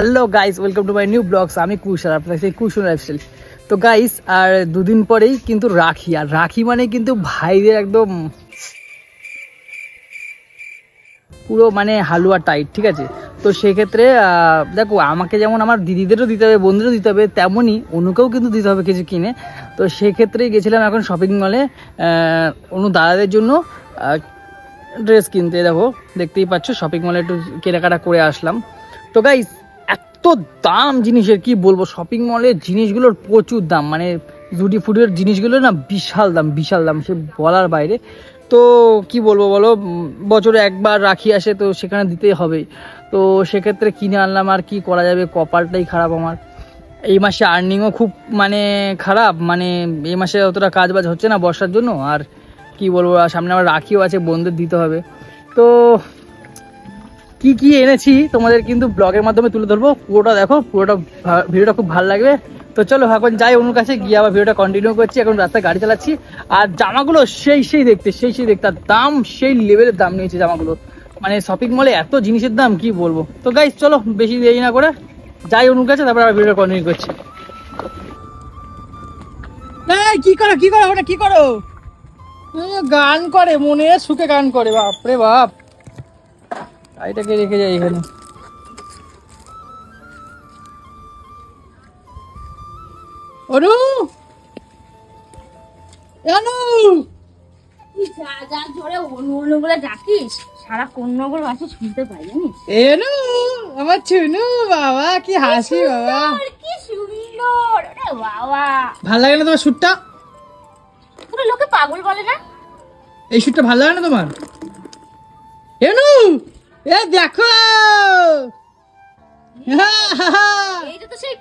Hello guys, welcome to my new blogs. আমি কুশল, আপনার সেই কুশল লাইফস্টাইল। তো গাইস, আর দুদিন পরেই কিন্তু রাখি, আর রাখি মানে কিন্তু ভাইদের একদম পুরো মানে হালুয়া টাইট, ঠিক আছে? তো সেক্ষেত্রে দেখো, আমাকে যেমন আমার দিদিদেরও দিতে হবে, বন্ধুদেরও দিতে হবে, তেমনই অনুকেও কিন্তু দিতে হবে কিছু কিনে। তো সেক্ষেত্রেই গেছিলাম এখন শপিং মলে অনু দাদাদের জন্য ড্রেস কিনতে। দেখো, দেখতেই পাচ্ছ, শপিং মলে একটু কেনাকাটা করে আসলাম। তো গাইস, এত দাম জিনিসের কি বলবো, শপিং মলের জিনিসগুলোর প্রচুর দাম, মানে জুটি ফুটির জিনিসগুলো না বিশাল দাম, সে বলার বাইরে। তো কি বলবো বলো, বছরে একবার রাখি আসে, তো সেখানে দিতেই হবে। তো সেক্ষেত্রে কিনে আনলাম, আর কি করা যাবে, কপালটাই খারাপ আমার। এই মাসে আর্নিংও খুব মানে খারাপ, মানে এই মাসে অতটা কাজ বাজ হচ্ছে না বর্ষার জন্য। আর কি বলবো, সামনে আমার রাখিও আছে, বন্ধুদের দিতে হবে। তো কি কি এনেছি তোমাদের কিন্তু ব্লগের মাধ্যমে তুলে ধরবো, পুরোটা দেখো, পুরোটা ভিডিওটা খুব ভালো লাগবে। তো চলো এখন যাই অনুর কাছে, গিয়ে আবার ভিডিওটা কন্টিনিউ করছি। এখন রাস্তায় গাড়ি চালাচ্ছি, আর জামাগুলো সেই দেখতে, আর দাম সেই লেভেলের দাম নিয়েছে জামাগুলো, মানে শপিং মলে এত জিনিসের দাম কি বলবো। তো গাইস চলো, বেশি দেরি না করে যাই অনুর কাছে, তারপর আবার ভিডিওটা কন্টিনিউ করছি। কি করো ওটা, কি করো? গান করে, মনে সুখে গান করে, বাপরে বাপ। গাড়িটাকে রেখে যাই এখানে। অনু, অনু, যা ধরে অনু বলে ডাকিস, সারা কোন্নগর বাসে শুনতে পাই, জানিস? এনু, আমার চুনু বাবা, কি হাসি বাবা, কি সুন্দর রে বাবা। ভাল লাগে না তোমার শুটটা? পুরো লোকে পাগল বলে না? এই শুটটা ভাল লাগে না তোমার? এনু, এ দেখো, এইটা তো সেই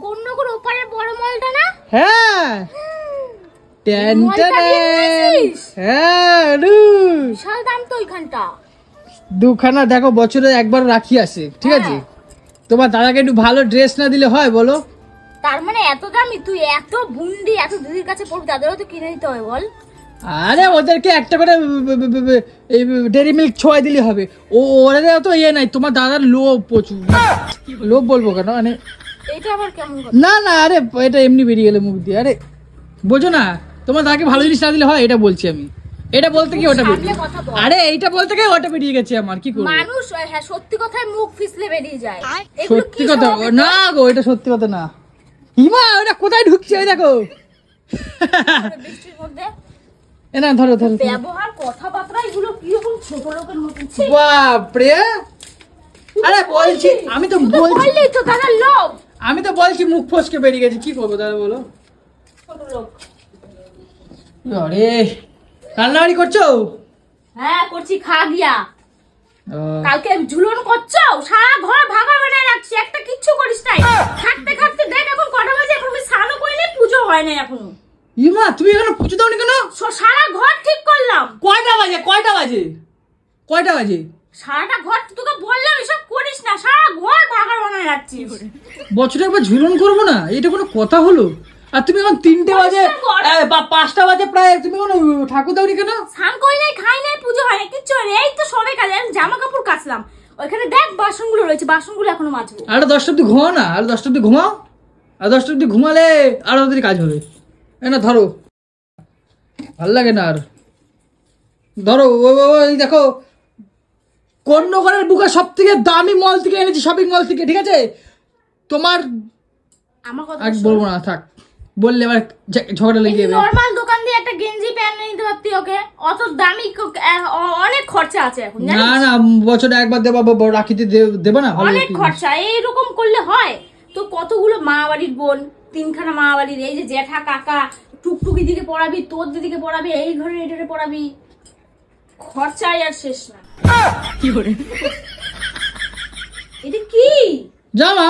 কোন্নগর ওপারের বড় মলটা না? হ্যাঁ, হ্যাঁ, বিশাল দাম তো ওইখানটা। দুখানা দেখো, বছরে একবার রাখি আসে, ঠিক আছে? তোমার দাদাকে একটু ভালো ড্রেস না দিলে হয় বলো? তার মানে এত দামি? তুই এত বুন্ডি, এত দিদির কাছে পড়বি, তাদেরও তো কিনে দিতে হবে বল। আরে ওদেরকে একটা করে ডেরি মিল্ক ছোঁয়াই দিলে হবে। ওরা তো ইয়ে নাই, তোমার দাদার লোভ প্রচুর। লোভ বলবো কেন, মানে এটা আবার কেমন কথা? না, আরে এটা এমনি বেরিয়ে গেলে মুখ দিয়ে। আরে বোঝো না, তোমার দাদাকে ভালো জিনিস না দিলে হয়, এটা বলছি আমি। এটা বলতে কি ওটা বেরিয়ে, আরে এইটা বলতে কি ওটা বেরিয়ে গেছে আমার, কি করব? মানুষ হ্যাঁ, সত্যি কথায় মুখ ফিসলে বেরিয়ে যায়। সত্যি কথা না গো, এটা সত্যি কথা না। হিমা, ওটা কোথায় ঢুকছে ওই দেখো। বৃষ্টির মধ্যে এনা ধরো ব্যবহার, কথাবার্তা এগুলো কি রকম ছোট লোকের মতন। বাপ রে, আরে বলছি, আমি তো বলছি তো দাদা লোভ, আমি তো বলছি মুখ ফসকে বেরিয়ে গেছে, কি করবো দাদা বলো? ছোট লোক। আরে রান্নাবাড়ি করছো? হ্যাঁ করছি, খা গিয়া। কালকে ঝুলন করছো, সারা ঘর ভাগা বানায় রাখছি, একটা কিচ্ছু করিস নাই। থাকতে থাকতে দেখ এখন কটা বাজে, এখন আমি স্নানও করিনি, পুজো হয় নাই এখনো। ইমা, তুমি এখনো পুজো দাওনি কেন? সারা ঘর ঠিক করলাম। কয়টা বাজে? সারাটা ঘর তোকে বললাম এসব করিস না, সারা ঘর ভাগা বানায় রাখছিস। বছরে একবার ঝুলন করবো না, এটা কোনো কথা হলো? আর তুমি এখন 3টে বাজে বা 5টা বাজে প্রায়, তুমি এখন ঠাকুর দাওনি কেন? স্নান করি নাই, খাই নাই, পুজো হয় না, কিচ্ছু হয় না। এই তো সবে কাজে আমি জামা কাপড় কাচলাম, ওইখানে দেখ বাসনগুলো রয়েছে, বাসনগুলো এখনো মাজবো। আরে 10টা অব্দি ঘুমাও না, আর 10টা অব্দি ঘুমাও, আর 10টা অব্দি ঘুমালে আরো তাড়াতাড়ি কাজ হবে। না ধরো, ভাল লাগে না আর। ধরো, ওই দেখো, কর্ণগড়ের বুকে সব থেকে দামি মল থেকে এনেছি, শপিং মল থেকে, ঠিক আছে? তোমার আমার কথা আর বলবো না, থাক, বললে এবার ঝগড়া লেগে যাবে। নরমাল দোকান দিয়ে একটা গেঞ্জি প্যান্ট নিতে পারতি ওকে, অত দামি অনেক খরচা আছে এখন, জানিস? না, বছরে একবার দেবা, রাখিতে দেবে না, অনেক খরচা, এইরকম করলে হয়? তো কতগুলো মা বাড়ির বোন, 3খানা মা বাড়ির, এই যে জ্যাঠা কাকা, টুকটুকি দিকে পড়াবি, তোর দিদিকে পড়াবি, এই ঘরে এটারে পড়াবি, খরচাই আর শেষ না। কি করে এটা কি জামা?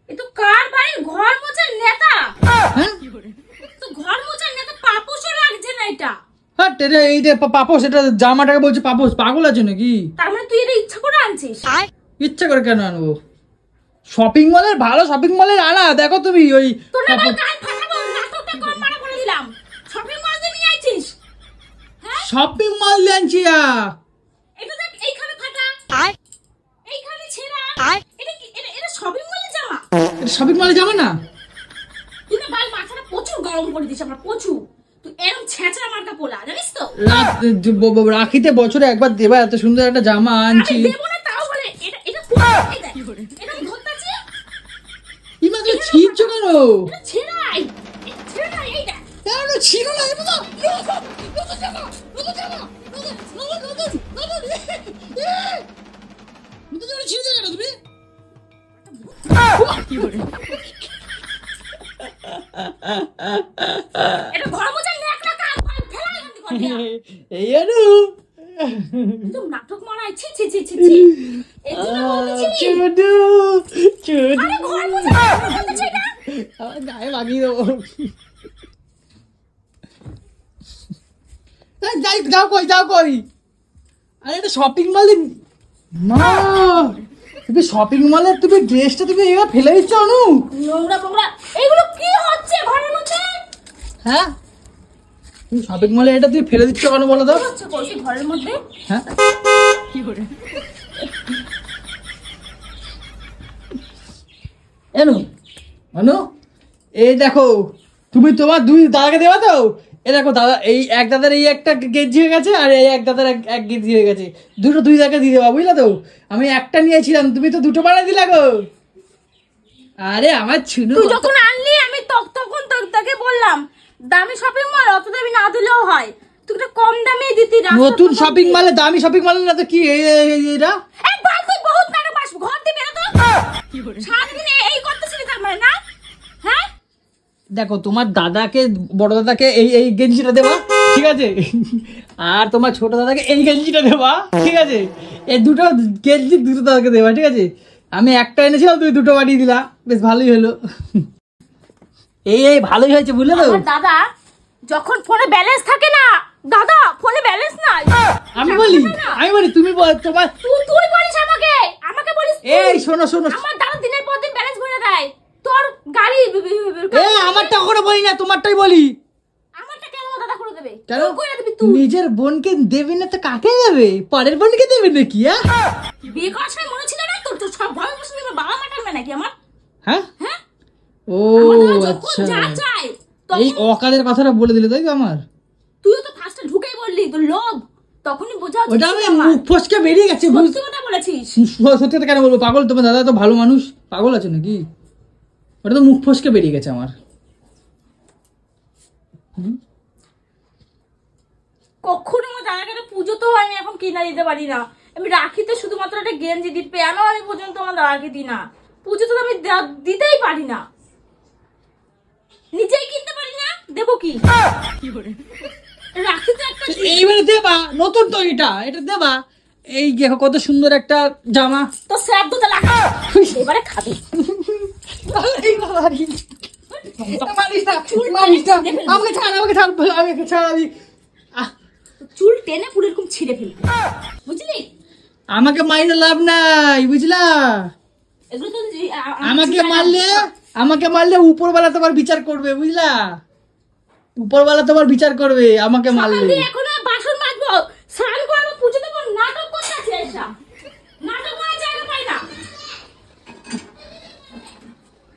এ তো কার বাড়ির ঘর মোছার নেতা? তো ঘর মোছার নেতা পাপোশও লাগছে না এটা। হ্যাঁ, এই যে পাপোশ, এটা জামাটাকে বলছে পাপোশ, পাগল আছে নাকি? তার মানে তুই এটা ইচ্ছা করে আনছিস? ইচ্ছা করে কেন আনবো? শপিং মলের, ভালো শপিং মলের আনা, দেখো তুমি ওই তোর না গাল ফাটাবো, নাটকটা কম মারা বলে দিলাম। শপিং মল দিয়ে নিয়ে আইছিস? শপিং মল আনছি এটা দেখ এইখানে ফাটা এইখানে ছেঁড়া এটা কি এটা শপিং মলের জামা? শপিং মলে যাবে না? তুই না ভাই মাথাটা প্রচুর গরম করে দিস আমার প্রচুর। তুই এরকম ছেঁচড়া মার্কা পোলা জানিস তো? রাখিতে বছরে একবার দেবা, এত সুন্দর একটা জামা আনছি। দেব না তাও বলে এটা এটা কোথায় দেখ এটা ধরতাছি ইমাকে ছিঁড়ছো কেন? এটা ছেঁড়াই এটা ছেঁড়াই এই দেখ কেন ছিল না? এটা তো এটা ঘর মোছার লেখ না কাল ফেলা এখান থেকে দিয়া এই আরো তুই নাটক মারাই ছি ছি ছি ছি ছি এই জন্য বলছি চুদু চুদু আরে ঘর মোছা না আমার গায়ে লাগিয়ে দেবো। যাই যাও কই যাও কই? আরে এটা শপিং মলে মা, তুমি শপিং মলে তুমি ড্রেসটা তুমি এবার ফেলে দিচ্ছ অনু? নোংরা নোংরা এইগুলো কি হচ্ছে ঘরের মধ্যে? হ্যাঁ তুমি শপিং মলে এটা তুমি ফেলে দিচ্ছ কেন বলো তো? কি হচ্ছে কইছি ঘরের মধ্যে? হ্যাঁ কি করে অনু অনু এই দেখো, তুমি তোমার দুই দাদাকে দেবা তো? এ দেখো দাদা, এই এক দাদার এই একটা গেঞ্জি হয়ে গেছে আর এই এক দাদার এক গেঞ্জি হয়ে গেছে, দুটো দুই দাদাকে দিয়ে দেবা বুঝলে তো? আমি একটা নিয়েছিলাম, তুমি তো দুটো বানাই দিলা গো। আরে আমার ছুনু তুই যখন আনলি আমি তখন তোকে বললাম দামি শপিং মল অত দামি না দিলেও হয়, তুই একটা কম দামে দিতি না। নতুন শপিং মলে দামি শপিং মলে না তো কি এটা? এই বাল তুই বহুত নাটক পাস ঘর দিয়ে বেরো তো। কি করে সারাদিন এই করতেছিস তার মানে না? হ্যাঁ দেখো তোমার দাদাকে বড় দাদাকে এই এই গেঞ্জিটা দেবা, ঠিক আছে? আর তোমার ছোট দাদাকে এই গেঞ্জিটা দেবা, ঠিক আছে? এই দুটো গেঞ্জি দুটো দাদাকে দেবা, ঠিক আছে? আমি একটা এনেছিলাম, তুমি দুটো বানিয়ে দিলা, বেশ ভালোই হলো। এই এই ভালোই হয়েছে বুঝলে তো? আমার দাদা যখন ফোনে ব্যালেন্স থাকে না, দাদা ফোনে ব্যালেন্স নাই আমি বলি তুমি তোমার তুই বলিস আমাকে বলিস এই শোনো শোনো, আমার দাদা দিনের পর দিন ব্যালেন্স ভরে দেয়। তোর গাড়ি আমারটা করে বলি না, তোমারটাই বলি। আমারটা কেন দাদা করে দেবে? কেন তুই করে দিবি তুই? নিজের বোনকে দেবে না তো কাকে দেবে? পরের বোনকে দেবে নাকি? বিয়ে করার সময় মনে ছিল না তোর সব ভয় বসে বাবা মা টানবে নাকি আমার? হ্যাঁ হ্যাঁ ও আচ্ছা যা চাই এই অকালের কথাটা বলে দিলে তাই তো আমার। তুইও তো ফার্স্টে ঢুকেই বললি তোর লোভ, তখনই বোঝা উচিত। ওটা আমি মুখ ফসকে বেরিয়ে গেছে। সত্যি কথা বলেছিস। সত্যি কথা কেন বলবো? পাগল তোমার দাদা তো ভালো মানুষ, পাগল আছে নাকি? ওটা তো মুখ ফসকে বেরিয়ে গেছে আমার। কখনো আমার দাদাকে পুজো তো আমি এখন কিনা দিতে পারি না। আমি রাখিতে শুধুমাত্র একটা গেঞ্জি দিই, পেয়ানো আমি পর্যন্ত আমার দাদাকে দিই না। পুজো তো আমি দিতেই পারি না, নিজেই কিনতে পারি না, দেবো কি? রাখিতে একটা এইবারে দেবা, নতুন তো এটা দেবা। এই দেখো কত সুন্দর একটা জামা, তো শ্রাদ্ধতে লাগা এবারে খাবি। চুল টেনে পুরো এরকম ছিঁড়ে ফেলবি, বুঝলি? আমাকে মাইরে লাভ নাই, বুঝলা? এগুলো তো আমাকে মারলে উপরবেলা তোমার বিচার করবে, বুঝলা? উপরবেলা তোমার বিচার করবে আমাকে মারলে। এখন বাসন মাজবো, স্নান করবো, পুজো দেবো, নাটক করতে আছে এসব। নাটক করার জায়গা পাই না।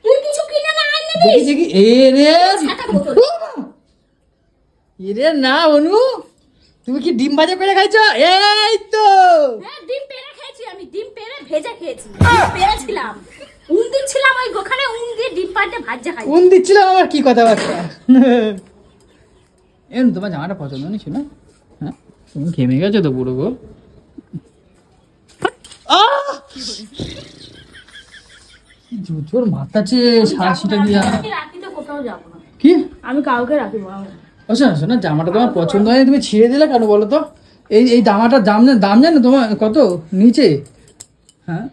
তুই কিছু কিনে না আনলে দিস। দেখি এরে না অনু, তুমি কি ডিম ভাজা করে খাইছো? এই তো হ্যাঁ ডিম পেড়ে খেয়েছি আমি, ডিম পেড়ে ভেজে খেয়েছি। ডিম পেড়েছিলাম, উন দিচ্ছিলাম ওই ওখানে উন দিয়ে ডিম পাল্টে ভাজা খাই। উন দিচ্ছিলাম আমার কি কথাবার্তা। তোমার জামাটা পছন্দ নিচ্ছিল না? হ্যাঁ তুমি ঘেমে গেছো তো পুরো গো। জোর মাথাচ্ছে শাশিটা দিয়া। রাখিতে কোথাও যাবো না কি? আমি কাউকে রাখবো না। শোনা জামাটা তোমার পছন্দ হয়নি, তুমি ছিঁড়ে দিলে কেন বলো তো? এই জামাটার দাম জানো তোমার কত নিচে? হ্যাঁ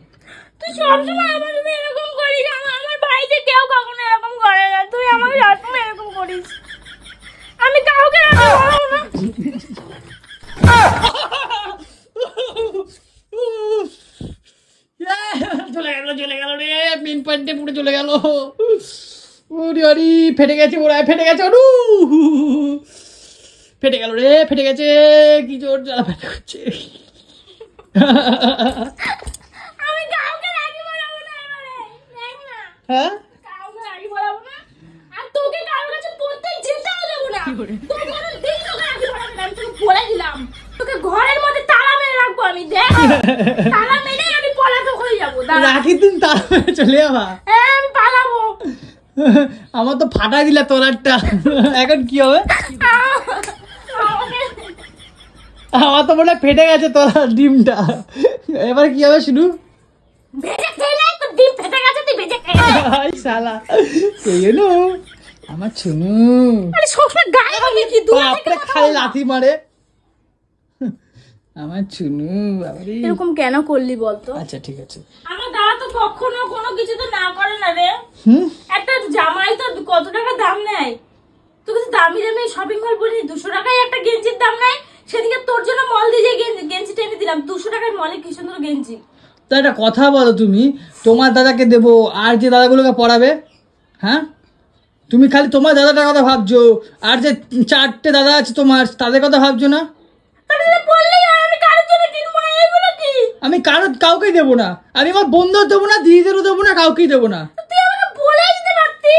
তুই সবসময় আমার এরকম করিস, আমার বাড়িতে কেউ কখনো এরকম করে না, তুই আমাকে সবসময় এরকম করিস। আমি কাউকে রাখবো না। চলে গেল রে, মেন পয়েন্টে পুরো চলে গেল। ওরে ফেটে গেছে, ওরা ফেটে গেছে। ফেটে গেল রে, ফেটে গেছে, কি জোর জ্বালা ফেটে করছে। আমি কাউকে রাখি বলাবো না এবারে, দেখ না। হ্যাঁ কাউকে রাখি বলাবো না, আর তোকে কারোর কাছে পড়তে যেতেও দেবো না। তোর কোনো দিন তোকে রাখি বলাবো না, আমি তোকে বলে দিলাম। তোকে ঘরের মধ্যে তালা মেরে রাখবো আমি, দেখ। তালা মেরে আমি পলাতক হয়ে যাবো। রাখি দিন তার চলে যাবা। হ্যাঁ আমি পালাবো। আমার তো ফাটাই দিলা তোলারটা, এখন কি হবে? আমার তো মনে হয় ফেটে গেছে তোলার ডিমটা, এবার কি হবে শুনু? ভেজে খেলে তো ডিম ফেটে গেছে, তুই ভেজে খেলে। আই শালা, সেই জন্য আমার ছুনু আরে সবসময় গায়ে আমি কি দূর থেকে বাপরে খালি লাথি মারে আমার ছুনু। বাবারে এরকম কেন করলি বলতো? আচ্ছা ঠিক আছে। আমার দাদা তো কখনো কোনো কিছু তো না করে না রে। একটা জামাই তো কত টাকা দাম নেয়, তোকে তো দামি দামি শপিং মল বলি 200 টাকায় একটা গেঞ্জির দাম নেয়। সেদিকে তোর জন্য মল দিয়ে গেঞ্জি টেনে দিলাম 200 টাকায়, মলে কি সুন্দর গেঞ্জি। তো একটা কথা বলো, তুমি তোমার দাদাকে দেবো আর যে দাদাগুলোকে পড়াবে, হ্যাঁ তুমি খালি তোমার দাদাটার কথা ভাবছো, আর যে 4টে দাদা আছে তোমার তাদের কথা ভাবছো না? তাহলে বললেই হয়, আমি কারোর জন্য কিনবো না। এগুলো কি? আমি কাউকেই দেবো না, আমি আমার বন্ধুও দেবো না, দিদিদেরও দেবো না, কাউকেই দেবো না। তুই আমাকে বলে দিতে পারতি,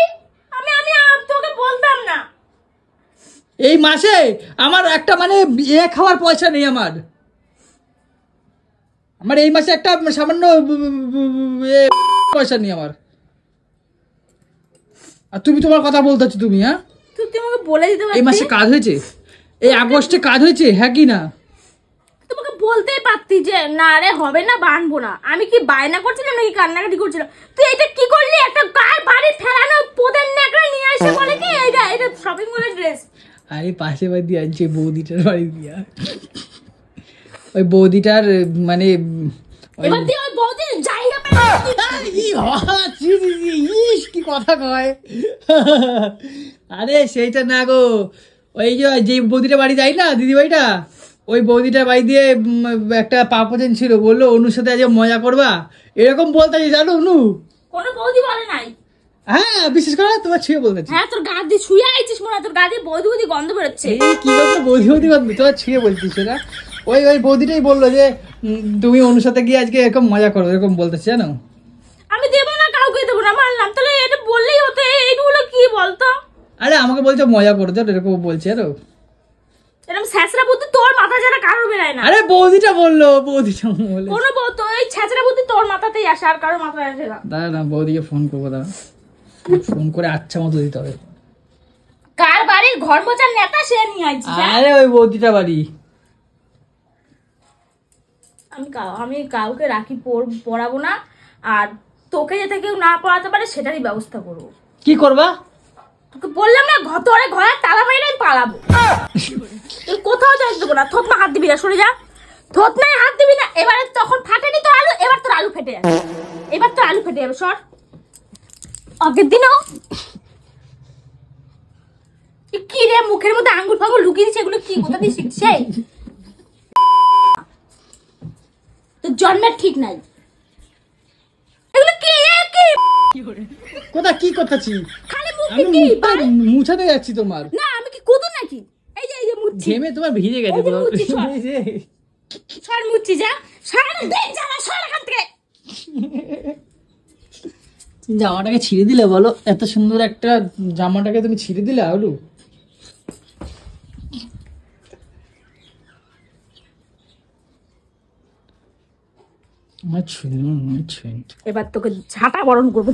আমি আমি তোকে বলতাম না। এই মাসে আমার একটা মানে খাওয়ার পয়সা নেই আমার এই মাসে একটা সামান্য পয়সা নেই আমার, আর তুমি তোমার কথা বলতেছো তুমি। হ্যাঁ তুই আমাকে বলে দিতে এই মাসে পারতি, কাজ হয়েছে, এই আগস্টে কাজ হয়েছে, হ্যাঁ কি না? তোমাকে বলতেই পারতি যে না রে হবে না, বানবো না। আমি কি বায়না করছিলাম নাকি কান্নাকাটি করছিলাম? তুই এটা কি করলি? একটা গায়ে বাড়ি ফেলানো পোদের নেকড়া নিয়ে আসে বলে কি এটা এটা শপিং মলের ড্রেস। আরে পাশে বাড়ি আনছে বৌদিটার বাড়ি দিয়া, ওই বৌদিটার মানে এবার তুই ওই বউদির জায়গা কি কথা কয়। আরে সেইটা না গো, ওই যে বৌদিটার বাড়ি যাই না দিদি বাড়িটা, ওই বৌদিটার বাড়ি দিয়ে একটা পাপচেন ছিল, বললো অনুর সাথে আজ মজা করবা, এরকম বলতে জানো অনু? কোনো বৌদি বলে নাই। হ্যাঁ বিশেষ করে তোমার ছুঁয়ে বলতেছি। হ্যাঁ তোর গা দিয়ে ছুঁয়ে আইছিস মনে হয়, তোর গা দিয়ে বৌদি বৌদি গন্ধ বেরোচ্ছে। এই কি বলতো বৌদি গন্ধ, তোমার ছুঁয়ে বলছিস সেটা? ওই বৌদিটাই বললো যে তুমি অনুর সাথে গিয়ে আজকে এরকম মজা করো, এরকম বলতেছে জানো? আমি দেবো না, কাউকে দেবো না, মানলাম। তাহলে এটা বললেই হতো। এইগুলো কি বলতো? আরে আমাকে বলছে মজা করো, জানো এরকম বলছে আরো। এরকম স্যাঁচড়া বুদ্ধি তোর মাথা ছাড়া কারোর বেরায় না। আরে বৌদিটা বললো কোনো বউ তো এই ছেঁচড়া বুদ্ধি তোর মাথাতেই আসে, আর কারোর মাথায় আসে না। দাঁড়া না, বৌদিকে ফোন করবো, দাঁড়া ফোন করে আচ্ছা মতো দিতে হবে। কার বাড়ির ঘর মোচার নেতা সে নিয়ে আইছি। আরে ওই বৌদিটা বাড়ি। আমি কাউকে রাখি পড়াবো না, আর তোকে যাতে কেউ না পড়াতে পারে সেটারই ব্যবস্থা করবো। কি করবা? তোকে বললাম না ঘরে তালা মারি আমি পালাবো। তুই কোথাও যাস দেবো না, থতনা হাত দিবি না, সরে যা। থতনায় হাত দিবি না। এবারে তখন ফাটেনি তো আলু, এবার তোর আলু ফেটে যাবে, এবার তোর আলু ফেটে যাবে। সর। আগের দিনও কি রে মুখের মধ্যে আঙ্গুল ফাঙ্গুল লুকিয়ে দিচ্ছে, এগুলো কি কোথা দিয়ে শিখছে? তোর জন্মের ঠিক নাই। এগুলো কি কোথা কি করতেছি? খালি মুখ আমি কি মুছাতে যাচ্ছি তোমার। না আমি কি কুদুর নাকি? এই যে মুচ্ছি, ঘেমে তোমার ভিজে গেছে। সর মুচ্ছি, যা সারা দিন জ্বালা, সর এখান থেকে। জামাটাকে ছিঁড়ে দিলে বলো, এত সুন্দর একটা জামাটাকে তুমি ছিঁড়ে দিলে আলু। এবার তোকে ঝাঁটা বরণ করবো।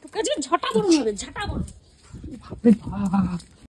তোকে ঝাঁটা বরণ হবে, ঝাঁটা বরণ।